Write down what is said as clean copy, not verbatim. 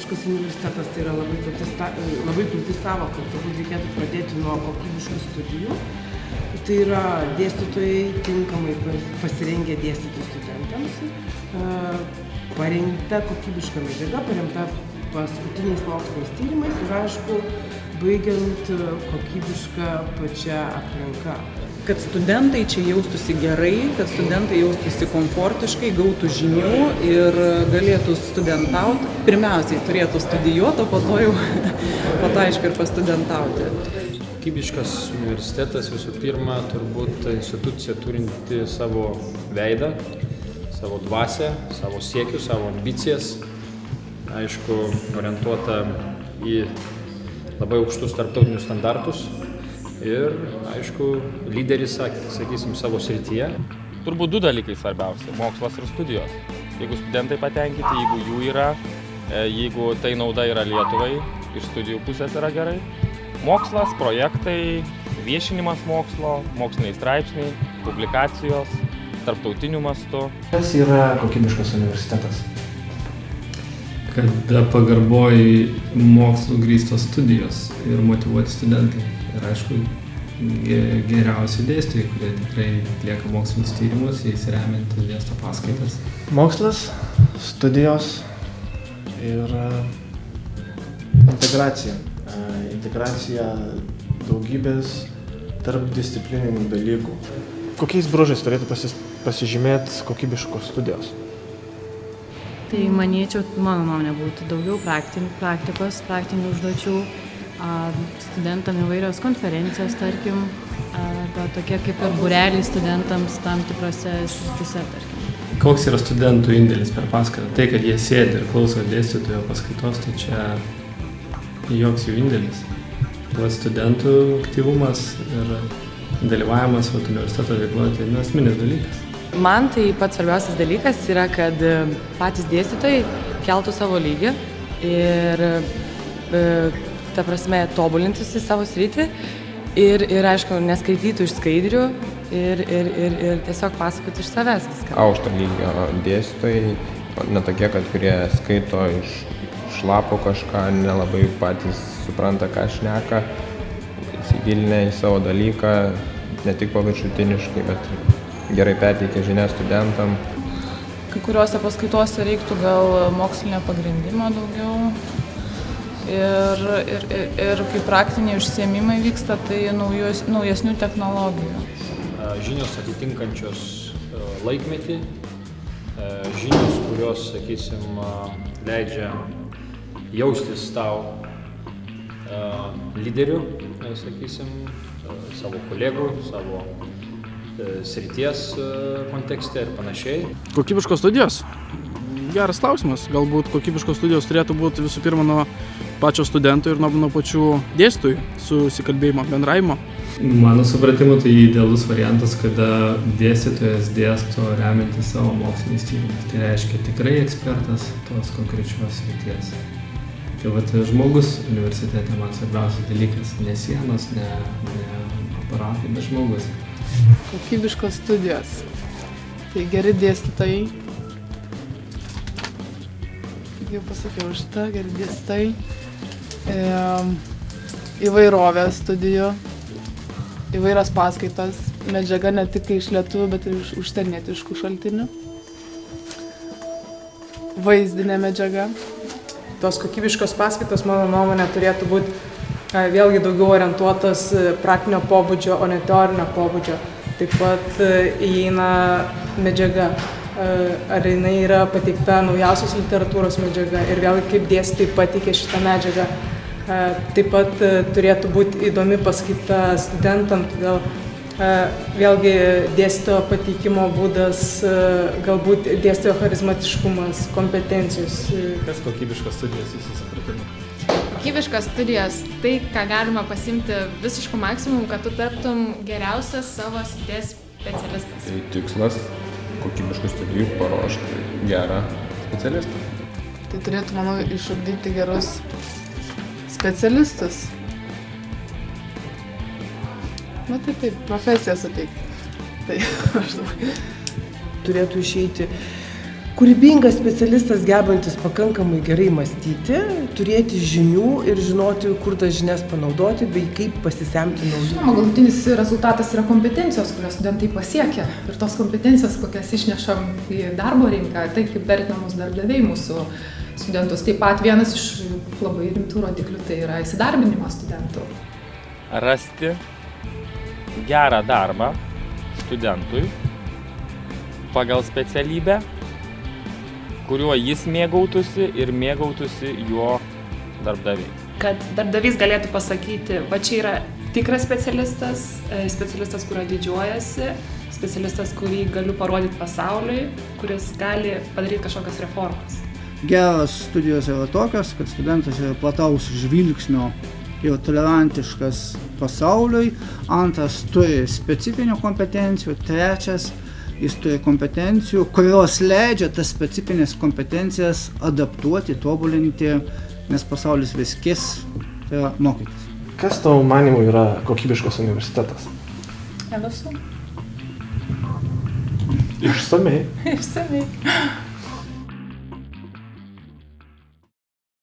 kokybiškas universitetas tai yra labai plati sąvoka, turbūt reikėtų pradėti nuo kokybiškų studijų. Tai yra dėstytojai tinkamai pasirengę dėstyti studentams, parengta kokybiška medžiaga, paremta paskutiniais moksliniais tyrimais ir, aišku, baigiant kokybišką pačią aplinką. Kad studentai čia jaustųsi gerai, kad studentai jaustųsi komfortiškai, gautų žinių ir galėtų studentauti. Pirmiausiai turėtų studijuoti, o po to aišku ir pastudentauti. Kokybiškas universitetas visų pirma turbūt institucija turinti savo veidą, savo dvasią, savo siekius, savo ambicijas. Aišku, orientuota į labai aukštus tarptautinius standartus ir, aišku, lyderis, sakysim, savo srityje. Turbūt du dalykai svarbiausia – mokslas ir studijos. Jeigu studentai patenkinti, jeigu jų yra, jeigu tai nauda yra Lietuvai, iš studijų pusės yra gerai. Mokslas, projektai, viešinimas mokslo, moksliniai straipsniai, publikacijos, tarptautiniu mastu. Kas yra kokybiškas universitetas? Kada pagarboji mokslu grįstos studijos ir motyvuoti studentai. Ir aišku, geriausi dėstytojai, kurie tikrai atlieka mokslinius tyrimus, jais remiantis dėsto paskaitas. Mokslas, studijos ir integracija. Integracija daugybės tarpdisciplininių dalykų. Kokiais bruožais turėtų pasižymėti kokybiškos studijos? Tai manyčiau, mano nuomonė būtų daugiau praktikos, praktinių užduočių, studentam įvairios konferencijos, tarkim, tokie kaip ir būreliai studentams tam tikrose srityse, tarkim. Koks yra studentų indėlis per paskaitą? Tai, kad jie sėdi ir klauso dėstytojo paskaitos, tai čia joks jų indėlis. Tai studentų aktyvumas ir dalyvavimas universiteto veikloje tai esminis dalykas. Man tai pats svarbiausias dalykas yra, kad patys dėstytojai keltų savo lygį ir, ta prasme, tobulintųsi savo sritį ir aišku, neskaitytų iš skaidrių ir tiesiog pasakotų iš savęs viską. Aukšto lygio dėstytojai, ne tokie, kad kurie skaito iš šlapo kažką, nelabai patys supranta, ką šneka, įsigilinę į savo dalyką, ne tik paviršutiniškai, bet gerai perteikia žinias studentam. Kai kuriuose paskaitose reiktų gal mokslinio pagrindimo daugiau ir kai praktiniai užsiėmimai vyksta, tai naujesnių technologijų. Žinios atitinkančios laikmetį, žinios, kurios, sakysim, leidžia jaustis tau lyderiu, sakysim, savo kolegų, savo srities kontekste ir panašiai. Kokybiškos studijos? Geras klausimas. Galbūt kokybiškos studijos turėtų būti visų pirma nuo pačio studento ir nuo pačių dėstytojų susikalbėjimo, bendravimo. Mano supratimu, tai idealus variantas, kada dėstytojas dėsto remiantis savo moksliniais tyrimais. Tai reiškia tikrai ekspertas tos konkrečios srities. Tai vat žmogus universitete man svarbiausias dalykas. Ne sienos, ne aparatai, bet žmogus. Kokybiškos studijos. Tai geri dėstytojai. Jau pasakiau šitą, geri dėstytojai. Įvairovė studijų, įvairios paskaitos, medžiaga ne tik iš lietuvių, bet ir iš užsienietiškų šaltinių. Vaizdinė medžiaga. Tos kokybiškos paskaitos, mano nuomonė, turėtų būti vėlgi daugiau orientuotas praktinio pobūdžio, o ne teorinio pobūdžio. Taip pat įeina medžiaga, ar jinai yra pateikta naujausios literatūros medžiaga ir vėlgi kaip dėstytojai pateikė šitą medžiagą. Taip pat turėtų būti įdomi paskaita studentam, todėl vėlgi dėstytojo pateikimo būdas, galbūt dėstytojo charizmatiškumas, kompetencijos. Kas kokybiškos studijos jūsų supratimu? Kokybiškos studijos, tai, ką galima pasimti visiškų maksimum, kad tu taptum geriausias savo srities specialistas. Tai tikslas kokybiškų studijų paruošti gerą specialistą. Tai turėtų, manau, išugdyti gerus specialistus. Na taip, profesiją suteikti. Tai maždaug. Turėtų išeiti Kūrybingas specialistas, gebantis pakankamai gerai mąstyti, turėti žinių ir žinoti, kur tas žinias panaudoti, bei kaip pasisemti naujų. Žinoma, galutinis rezultatas yra kompetencijos, kurias studentai pasiekia. Ir tos kompetencijos, kokias išnešam į darbo rinką, tai kaip vertina mūsų darbdaviai, mūsų studentus. Taip pat vienas iš labai rimtų rodiklių tai yra įsidarbinimas studentų. Rasti gerą darbą studentui pagal specialybę, kuriuo jis mėgautųsi ir mėgautųsi jo darbdaviai. Kad darbdavys galėtų pasakyti, va čia yra tikras specialistas, specialistas, kurio didžiuojasi, specialistas, kurį galiu parodyti pasauliui, kuris gali padaryti kažkokias reformas. Geras studijos yra tokios, kad studentas yra plataus žvilgsnio ir tolerantiškas pasauliui. Antras turi specifinių kompetencijų. Trečias, jis turi kompetencijų, kurios leidžia tas specifinės kompetencijas adaptuoti, tobulinti, nes pasaulis vis kis, tai yra mokytis. Kas tavo manimu yra kokybiškas universitetas? LSU. Išsamei. Išsamei.